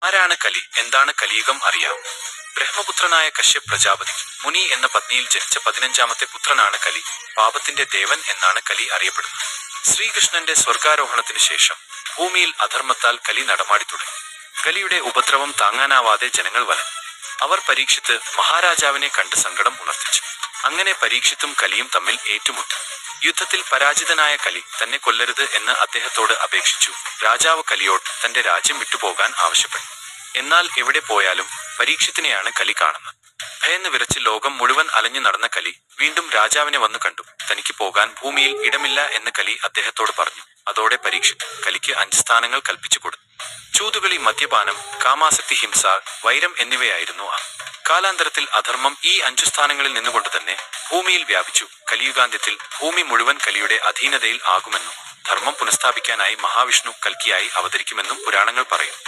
ആരാണ് കലി? എന്താണ് കലിയുഗം? അറിയാം. ബ്രഹ്മപുത്രനായ കശ്യപ് പ്രജാപതി മുനി എന്ന പത്നിയിൽ ജനിച്ച 15ാമത്തെ പുത്രനാണ് കലി. പാപത്തിന്റെ ദേവൻ എന്നാണ് കലി അറിയപ്പെടുന്നത്. ശ്രീകൃഷ്ണന്റെ സ്വർഗാരോഹണത്തിനു ശേഷം ഭൂമിയിൽ അധർമ്മത്താൽ കലി നടമാടി തുടങ്ങി. കലിയുടെ ഉപദ്രവം താങ്ങാനാവാതെ ജനങ്ങൾ വലഞ്ഞു. അവർ പരീക്ഷിത്ത് മഹാരാജാവിനെ കണ്ട് സങ്കടം ഉണർത്തിച്ചു. അങ്ങനെ പരീക്ഷിത്തും കലിയും തമ്മിൽ ഏറ്റുമുട്ടി. യുദ്ധത്തിൽ പരാജിതനായ കലി തന്നെ കൊല്ലരുത് എന്ന് അദ്ദേഹത്തോട് അപേക്ഷിച്ചു. രാജാവ് കലിയോട് തന്റെ രാജ്യം വിട്ടുപോകാൻ ആവശ്യപ്പെട്ടു. എന്നാൽ എവിടെ പോയാലും പരീക്ഷിത്തിനെയാണ് കലി കാണുന്നത്. ഭയന്ന് വിറച്ച് ലോകം മുഴുവൻ അലഞ്ഞു നടന്ന കലി വീണ്ടും രാജാവിനെ വന്നു കണ്ടു. തനിക്ക് പോകാൻ ഭൂമിയിൽ ഇടമില്ല എന്ന് കലി അദ്ദേഹത്തോട് പറഞ്ഞു. അതോടെ പരീക്ഷിത്ത് കലിക്ക് 5 സ്ഥാനങ്ങൾ കൽപ്പിച്ചു കൊടുത്തു. ചൂതുകളി, മദ്യപാനം, കാമാസക്തി, ഹിംസ, വൈരം എന്നിവയായിരുന്നു ആ. കാലാന്തരത്തിൽ അധർമ്മം ഈ 5 സ്ഥാനങ്ങളിൽ നിന്നുകൊണ്ട് തന്നെ ഭൂമിയിൽ വ്യാപിച്ചു. കലിയുഗാന്ത്യത്തിൽ ഭൂമി മുഴുവൻ കലിയുടെ അധീനതയിൽ ആകുമെന്നും ധർമ്മം പുനഃസ്ഥാപിക്കാനായി മഹാവിഷ്ണു കൽക്കിയായി അവതരിക്കുമെന്നും പുരാണങ്ങൾ പറയുന്നു.